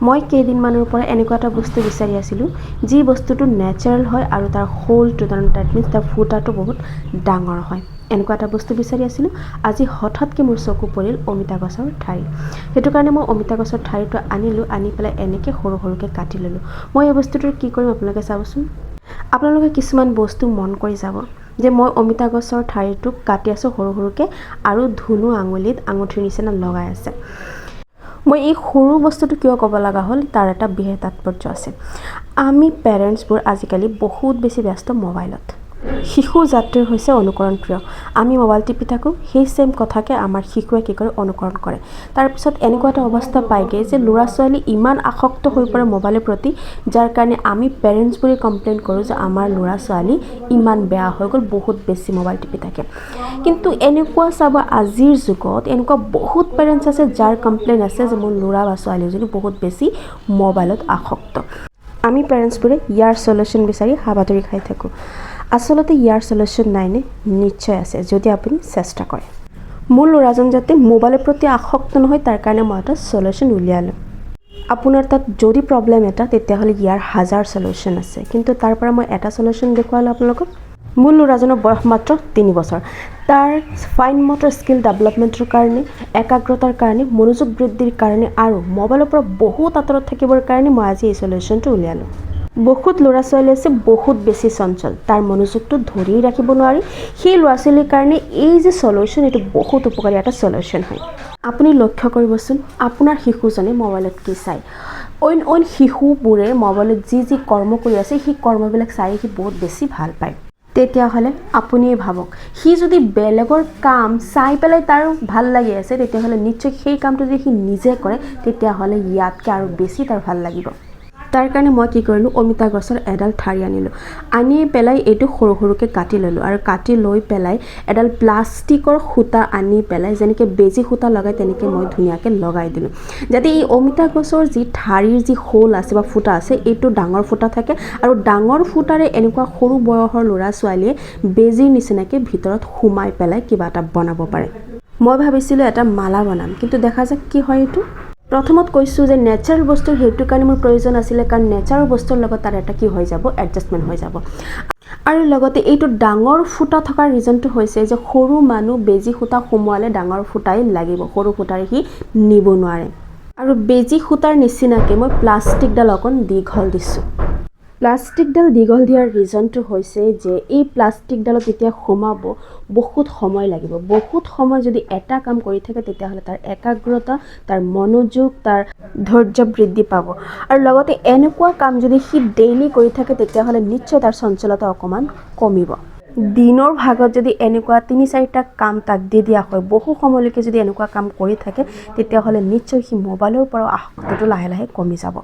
মই কেইদিনমানৰ পৰা এনেকুৱা এটা বস্তু বিচাৰি আছিলোঁ যি বস্তুটো নেচাৰেল হয় আৰু তাৰ হোলটো দ্যাট মিন্স তাৰ ফুটাটো বহুত ডাঙৰ হয়। এনেকুৱা এটা বস্তু বিচাৰি আছিলোঁ। আজি হঠাৎকৈ মোৰ চকু পৰিল অমিতা গছৰ ঠাৰি। সেইটো কাৰণে মই অমিতা গছৰ ঠাৰিটো আনিলোঁ, আনি পেলাই এনেকৈ সৰু সৰুকৈ কাটি ল'লোঁ। মই এই বস্তুটোৰ কি কৰিম আপোনালোকে চাবচোন। আপোনালোকে কিছুমান বস্তু মন কৰি যাব যে মই অমিতা গছৰ ঠাৰিটো কাটি আছোঁ সৰু সৰুকৈ আৰু ধুনু আঙুলিত আঙুঠিৰ নিচিনা লগাই আছে। মই এই সৰু বস্তুটো কিয় ক'ব লগা হ'ল তাৰ এটা বিশেষ তাৎপৰ্য আছে। আমি পেৰেণ্টছবোৰ আজিকালি বহুত বেছি ব্যস্ত মোবাইলত। শিশু জাতিৰ হৈছে অনুকৰণ প্ৰিয়। আমি মোবাইল টিপি থাকোঁ, সেই ছেইম কথাকে আমাৰ শিশুৱে কি কৰে অনুকৰণ কৰে। তাৰপিছত এনেকুৱা এটা অৱস্থা পায়গৈ যে ল'ৰা ছোৱালী ইমান আসক্ত হৈ পৰে মোবাইলৰ প্ৰতি, যাৰ কাৰণে আমি পেৰেণ্টছবোৰে কমপ্লেইন কৰোঁ যে আমাৰ ল'ৰা ছোৱালী ইমান বেয়া হৈ গ'ল, বহুত বেছি মোবাইল টিপি থাকে। কিন্তু এনেকুৱা চাব আজিৰ যুগত এনেকুৱা বহুত পেৰেণ্টছ আছে যাৰ কমপ্লেইন আছে যে মোৰ ল'ৰা বা ছোৱালীজনী বহুত বেছি মোবাইলত আসক্ত। আমি পেৰেণ্টছবোৰে ইয়াৰ চলিউশ্যন বিচাৰি হাবাথুৰি খাই থাকোঁ। আচলতে ইয়াৰ চলিউশ্যন নাইনে? নিশ্চয় আছে, যদি আপুনি চেষ্টা কৰে। মোৰ ল'ৰাজন যাতে মোবাইলৰ প্ৰতি আসক্ত নহয় তাৰ কাৰণে মই এটা চলিউশ্যন উলিয়ালোঁ। আপোনাৰ তাত যদি প্ৰব্লেম এটা তেতিয়াহ'লে ইয়াৰ হাজাৰ চলিউশ্যন আছে, কিন্তু তাৰ পৰা মই এটা চলিউশ্যন দেখুৱালোঁ আপোনালোকক। মোৰ ল'ৰাজনৰ বয়স মাত্ৰ 3 বছৰ। তাৰ ফাইন মটৰ স্কিল ডেভেলপমেণ্টৰ কাৰণে, একাগ্ৰতাৰ কাৰণে, মনোযোগ বৃদ্ধিৰ কাৰণে আৰু মোবাইলৰ পৰা বহুত আঁতৰত থাকিবৰ কাৰণে মই আজি এই চলিউশ্যনটো উলিয়ালোঁ। বহুত ল'ৰা ছোৱালী আছে বহুত বেছি চঞ্চল, তাৰ মনোযোগটো ধৰি ৰাখিব নোৱাৰি। সেই ল'ৰা ছোৱালীৰ কাৰণে এই যে চলিউশ্যন, এইটো বহুত উপকাৰী এটা চলিউশ্যন হয়। আপুনি লক্ষ্য কৰিবচোন আপোনাৰ শিশুজনে মোবাইলত কি চায়। অইন শিশুবোৰে মোবাইলত যি কৰ্ম কৰি আছে সেই কৰ্মবিলাক চাই সি বহুত বেছি ভাল পায়। তেতিয়াহ'লে আপুনিয়ে ভাবক, সি যদি বেলেগৰ কাম চাই পেলাই তাৰ ভাল লাগি আছে, তেতিয়াহ'লে নিশ্চয় সেই কামটো যদি সি নিজে কৰে তেতিয়াহ'লে ইয়াতকৈ আৰু বেছি তাৰ ভাল লাগিব। তাৰ কাৰণে মই কি কৰিলোঁ, অমিতা গছৰ এডাল ঠাৰি আনিলোঁ। আনি পেলাই এইটো সৰু সৰুকৈ কাটি ল'লোঁ আৰু কাটি লৈ পেলাই এডাল প্লাষ্টিকৰ সূতা আনি পেলাই যেনেকৈ বেজি সূতা লগাই তেনেকৈ মই ধুনীয়াকৈ লগাই দিলোঁ, যাতে এই অমিতা গছৰ যি ঠাৰিৰ যি হোল আছে বা ফুটা আছে এইটো ডাঙৰ ফুটা থাকে আৰু ডাঙৰ ফুটাৰে এনেকুৱা সৰু বয়সৰ ল'ৰা ছোৱালীয়ে বেজিৰ নিচিনাকৈ ভিতৰত সোমাই পেলাই কিবা এটা বনাব পাৰে। মই ভাবিছিলোঁ এটা মালা বনাম, কিন্তু দেখা যাক কি হয়। এইটো প্ৰথমত কৈছোঁ যে নেচাৰেল বস্তুৰ সেইটো কাৰণে মোৰ প্ৰয়োজন আছিলে, কাৰণ নেচাৰেল বস্তুৰ লগত তাৰ এটা কি হৈ যাব, এডজাষ্টমেণ্ট হৈ যাব। আৰু লগতে এইটো ডাঙৰ ফুটা থকাৰ ৰিজনটো হৈছে যে সৰু মানুহ বেজি সূতা সোমোৱালে ডাঙৰ ফুটাই লাগিব, সৰু ফুটাৰে সি নিব নোৱাৰে। আৰু বেজি সূতাৰ নিচিনাকৈ মই প্লাষ্টিকডাল অকণ দীঘল দিছোঁ। প্লাষ্টিকডাল দীঘল দিয়াৰ ৰিজনটো হৈছে যে এই প্লাষ্টিকডালত যেতিয়া সোমাব বহুত সময় লাগিব। বহুত সময় যদি এটা কাম কৰি থাকে তেতিয়াহ'লে তাৰ একাগ্ৰতা, তাৰ মনোযোগ, তাৰ ধৈৰ্য বৃদ্ধি পাব। আৰু লগতে এনেকুৱা কাম যদি সি ডেইলি কৰি থাকে তেতিয়াহ'লে নিশ্চয় তাৰ চঞ্চলতা অকণমান কমিব। দিনৰ ভাগত যদি এনেকুৱা 3-4টা কাম তাক দি দিয়া হয়, বহু সময়লৈকে যদি এনেকুৱা কাম কৰি থাকে তেতিয়াহ'লে নিশ্চয় সি মোবাইলৰ পৰা আসক্তিটো লাহে লাহে কমি যাব।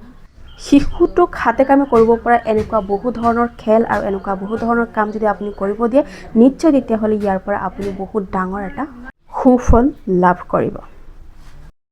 শিশুটোক হাতে কামে কৰিব পৰা এনেকুৱা বহু ধৰণৰ খেল আৰু এনেকুৱা বহু ধৰণৰ কাম যদি আপুনি কৰিব দিয়ে, নিশ্চয় তেতিয়াহ'লে ইয়াৰ পৰা আপুনি বহুত ডাঙৰ এটা সুফল লাভ কৰিব।